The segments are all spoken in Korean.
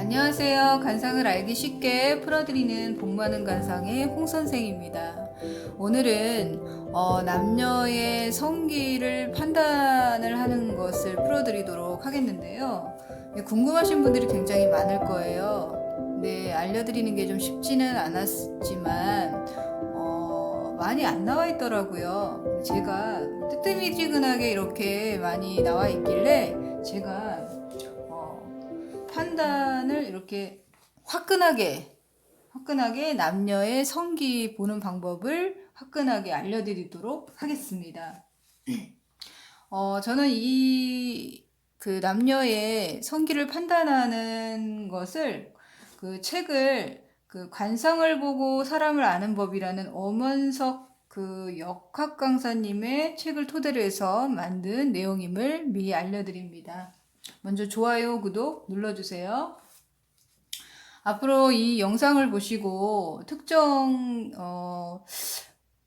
안녕하세요. 관상을 알기 쉽게 풀어드리는 복 많은 관상의 홍 선생입니다. 오늘은 남녀의 성기를 판단을 하는 것을 풀어드리도록 하겠는데요. 궁금하신 분들이 굉장히 많을 거예요. 네, 알려드리는 게 좀 쉽지는 않았지만 많이 안 나와 있더라고요. 제가 뜨뜨미지근하게 이렇게 많이 나와 있길래 제가 판단을 이렇게 화끈하게 남녀의 성기 보는 방법을 화끈하게 알려드리도록 하겠습니다. 저는 그 남녀의 성기를 판단하는 것을 그 책을 그 관상을 보고 사람을 아는 법이라는 엄원석 그 역학 강사님의 책을 토대로 해서 만든 내용임을 미리 알려드립니다. 먼저 좋아요, 구독 눌러주세요. 앞으로 이 영상을 보시고 특정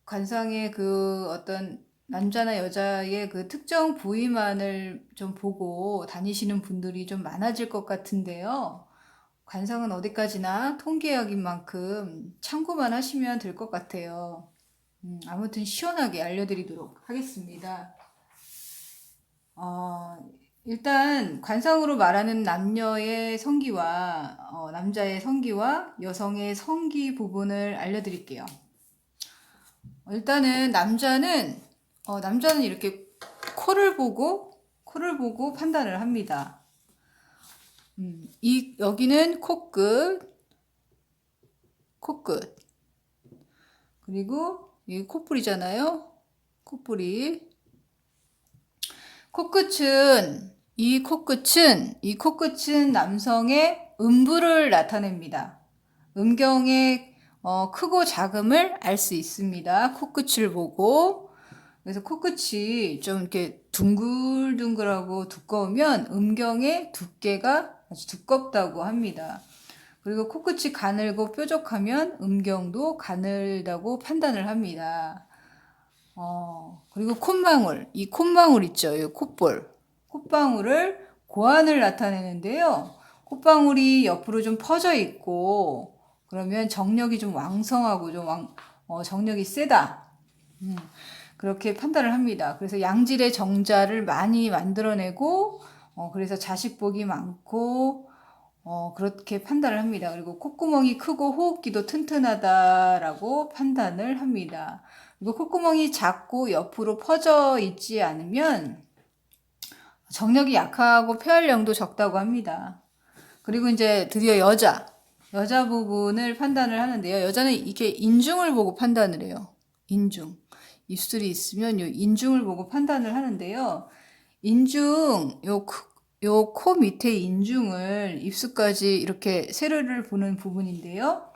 관상의 그 어떤 남자나 여자의 그 특정 부위만을 좀 보고 다니시는 분들이 좀 많아질 것 같은데요. 관상은 어디까지나 통계학인 만큼 참고만 하시면 될 것 같아요. 아무튼 시원하게 알려드리도록 하겠습니다. 일단 관상으로 말하는 남녀의 성기와 남자의 성기와 여성의 성기 부분을 알려드릴게요. 일단은 남자는 이렇게 코를 보고 판단을 합니다. 여기는 코끝 그리고 이 콧불이잖아요. 이 코끝은 남성의 음부를 나타냅니다. 음경의 크고 작음을 알 수 있습니다. 코끝을 보고. 그래서 코끝이 좀 이렇게 둥글둥글하고 두꺼우면 음경의 두께가 아주 두껍다고 합니다. 그리고 코끝이 가늘고 뾰족하면 음경도 가늘다고 판단을 합니다. 그리고 이 콧망울 있죠? 이 콧방울을 고환을 나타내는데요. 콧방울이 옆으로 좀 퍼져 있고, 그러면 정력이 좀 왕성하고 정력이 세다. 그렇게 판단을 합니다. 그래서 양질의 정자를 많이 만들어내고, 그래서 자식복이 많고, 그렇게 판단을 합니다. 그리고 콧구멍이 크고 호흡기도 튼튼하다라고 판단을 합니다. 그리고 콧구멍이 작고 옆으로 퍼져 있지 않으면 정력이 약하고 폐활량도 적다고 합니다. 그리고 이제 드디어 여자 부분을 판단을 하는데요. 여자는 이렇게 인중을 보고 판단을 해요. 인중. 입술이 있으면 이 인중을 보고 판단을 하는데요. 인중, 요 코 밑에 인중을 입술까지 이렇게 세로를 보는 부분인데요.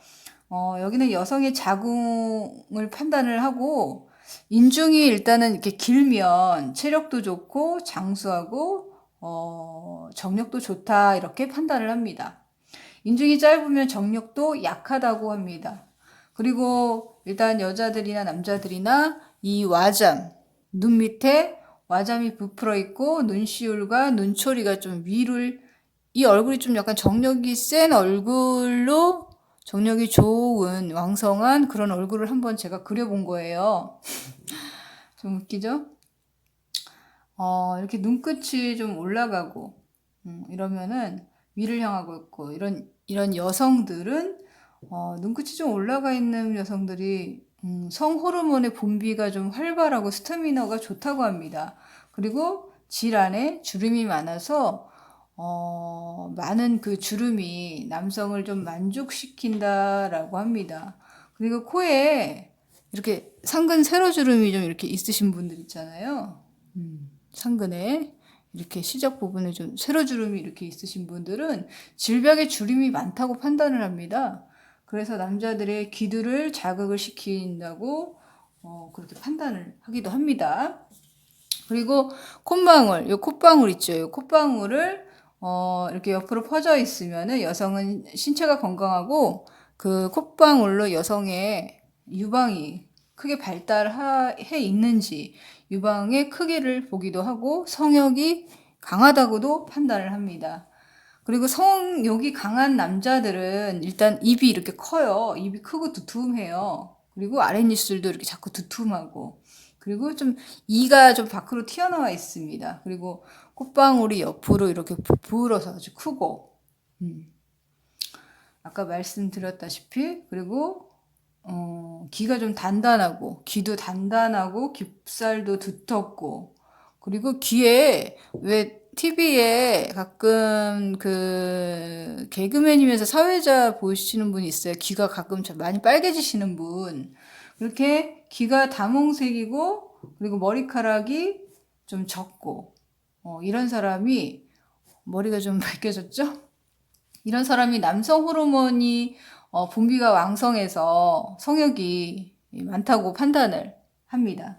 여기는 여성의 자궁을 판단을 하고, 인중이 일단은 이렇게 길면 체력도 좋고 장수하고 정력도 좋다 이렇게 판단을 합니다. 인중이 짧으면 정력도 약하다고 합니다. 그리고 일단 여자들이나 남자들이나 이 와잠, 눈 밑에 와잠이 부풀어 있고 눈시울과 눈초리가 좀 이 얼굴이 좀 약간 정력이 센 얼굴로 정력이 좋은 왕성한 그런 얼굴을 한번 제가 그려본 거예요. 좀 웃기죠? 이렇게 눈끝이 좀 올라가고 이러면은 위를 향하고 있고 이런 여성들은 눈끝이 좀 올라가 있는 여성들이 성호르몬의 분비가 좀 활발하고 스태미너가 좋다고 합니다. 그리고 질 안에 주름이 많아서 많은 그 주름이 남성을 좀 만족시킨다라고 합니다. 그리고 코에 이렇게 상근 세로주름이 좀 이렇게 있으신 분들 있잖아요. 상근에 이렇게 시작 부분에 좀 세로주름이 이렇게 있으신 분들은 질벽에 주름이 많다고 판단을 합니다. 그래서 남자들의 기두를 자극을 시킨다고 그렇게 판단을 하기도 합니다. 그리고 콧방울, 콧방울 있죠. 이 콧방울을 이렇게 옆으로 퍼져 있으면은 여성은 신체가 건강하고 그 콧방울로 여성의 유방이 크게 발달해 있는지 유방의 크기를 보기도 하고 성욕이 강하다고도 판단을 합니다. 그리고 성욕이 강한 남자들은 일단 입이 이렇게 커요. 입이 크고 두툼해요. 그리고 아랫입술도 이렇게 자꾸 두툼하고, 그리고 좀 이가 좀 밖으로 튀어나와 있습니다. 그리고 콧방울이 옆으로 이렇게 부풀어서 아주 크고, 아까 말씀드렸다시피, 그리고 귀가 좀 단단하고, 귀도 단단하고, 귓살도 두텁고, 그리고 귀에 왜 TV에 가끔 그 개그맨이면서 사회자 보시는 분이 있어요. 귀가 가끔 좀 많이 빨개지시는 분. 그렇게 귀가 다몽색이고, 그리고 머리카락이 좀 적고, 이런 사람이, 머리가 좀 밝혀졌죠? 이런 사람이 남성 호르몬이 분비가 왕성해서 성욕이 많다고 판단을 합니다.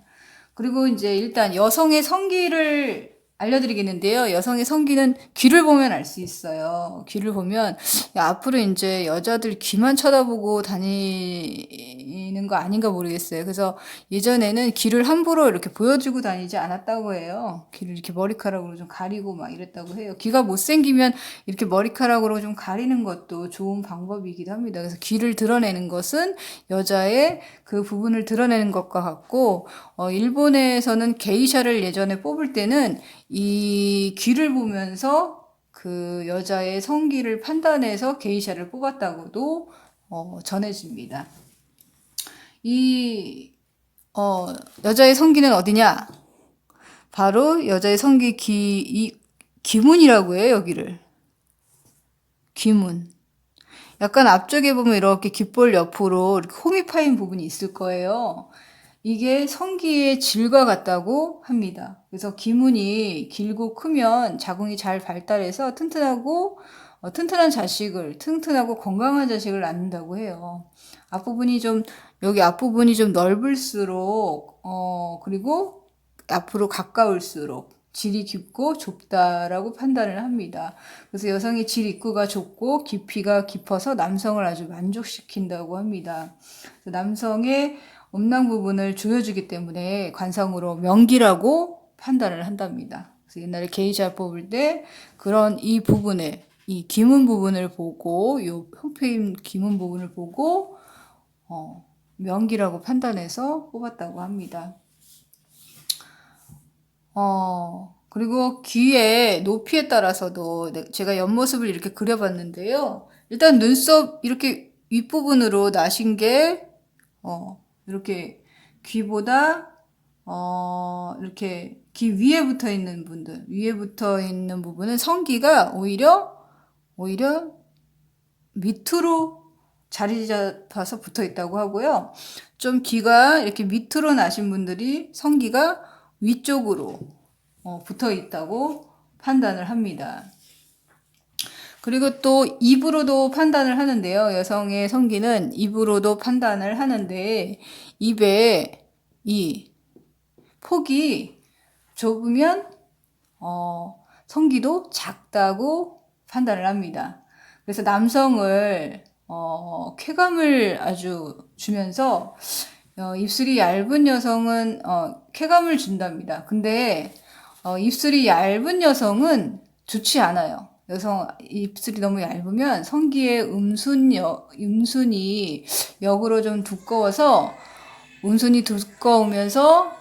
그리고 이제 일단 여성의 성기를 알려드리겠는데요. 여성의 성기는 귀를 보면 알 수 있어요. 귀를 보면 앞으로 이제 여자들 귀만 쳐다보고 다니는 거 아닌가 모르겠어요. 그래서 예전에는 귀를 함부로 이렇게 보여주고 다니지 않았다고 해요. 귀를 이렇게 머리카락으로 좀 가리고 막 이랬다고 해요. 귀가 못생기면 이렇게 머리카락으로 좀 가리는 것도 좋은 방법이기도 합니다. 그래서 귀를 드러내는 것은 여자의 그 부분을 드러내는 것과 같고, 일본에서는 게이샤를 예전에 뽑을 때는 이 귀를 보면서 그 여자의 성기를 판단해서 게이샤를 뽑았다고도 전해집니다. 이 여자의 성기는 어디냐? 바로 여자의 성기 귀문이라고 해요, 여기를. 귀문. 약간 앞쪽에 보면 이렇게 귓볼 옆으로 이렇게 홈이 파인 부분이 있을 거예요. 이게 성기의 질과 같다고 합니다. 그래서 귀문이 길고 크면 자궁이 잘 발달해서 튼튼한 자식을, 튼튼하고 건강한 자식을 낳는다고 해요. 여기 앞부분이 좀 넓을수록, 그리고 앞으로 가까울수록 질이 깊고 좁다라고 판단을 합니다. 그래서 여성의 질 입구가 좁고 깊이가 깊어서 남성을 아주 만족시킨다고 합니다. 남성의 음낭 부분을 조여주기 때문에 관상으로 명기라고 판단을 한답니다. 그래서 옛날에 게이샤 뽑을 때 그런 이 귀문 부분을 보고, 요 홈페임 귀문 부분을 보고 명기라고 판단해서 뽑았다고 합니다. 그리고 귀의 높이에 따라서도 제가 옆모습을 이렇게 그려봤는데요. 일단 눈썹 이렇게 윗부분으로 나신 게 이렇게 귀보다 이렇게 귀 위에 붙어 있는 분들, 위에 붙어 있는 부분은 성기가 오히려 밑으로 자리 잡아서 붙어 있다고 하고요. 좀 귀가 이렇게 밑으로 나신 분들이 성기가 위쪽으로 붙어 있다고 판단을 합니다. 그리고 또 입으로도 판단을 하는데요. 여성의 성기는 입으로도 판단을 하는데, 입에 이 폭이 좁으면 성기도 작다고 판단을 합니다. 그래서 남성을 쾌감을 아주 주면서 입술이 얇은 여성은 쾌감을 준답니다. 근데 입술이 얇은 여성은 좋지 않아요. 여성 입술이 너무 얇으면 성기의 음순이 역으로 좀 두꺼워서, 음순이 두꺼우면서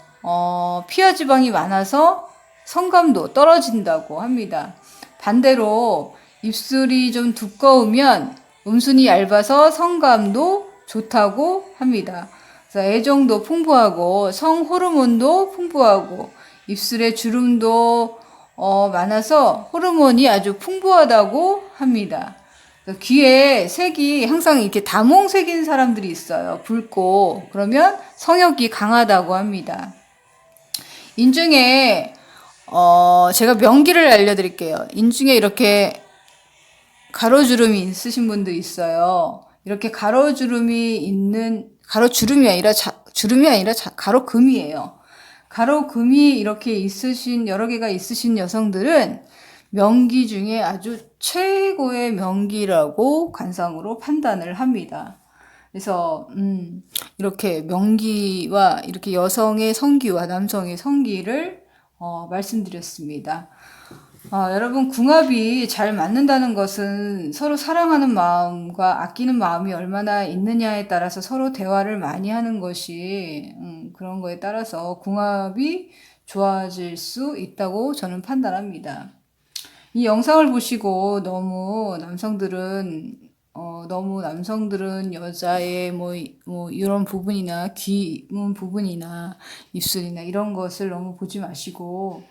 피하 지방이 많아서 성감도 떨어진다고 합니다. 반대로 입술이 좀 두꺼우면 음순이 얇아서 성감도 좋다고 합니다. 그래서 애정도 풍부하고 성 호르몬도 풍부하고 입술에 주름도 많아서 호르몬이 아주 풍부하다고 합니다. 귀에 색이 항상 이렇게 다몽색인 사람들이 있어요. 붉고. 그러면 성욕이 강하다고 합니다. 인중에 제가 명기를 알려드릴게요. 인중에 이렇게 가로주름이 있으신 분도 있어요. 이렇게 가로주름이 아니라 가로금이에요. 가로금이 이렇게 여러 개가 있으신 여성들은 명기 중에 아주 최고의 명기라고 관상으로 판단을 합니다. 그래서 이렇게 명기와 이렇게 여성의 성기와 남성의 성기를 말씀드렸습니다. 여러분, 궁합이 잘 맞는다는 것은 서로 사랑하는 마음과 아끼는 마음이 얼마나 있느냐에 따라서 서로 대화를 많이 하는 것이, 그런 거에 따라서 궁합이 좋아질 수 있다고 저는 판단합니다. 이 영상을 보시고 너무 남성들은 여자의 뭐 이런 부분이나 귀 부분이나 입술이나 이런 것을 너무 보지 마시고,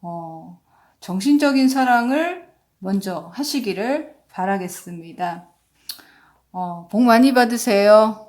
어, 정신적인 사랑을 먼저 하시기를 바라겠습니다. 복 많이 받으세요.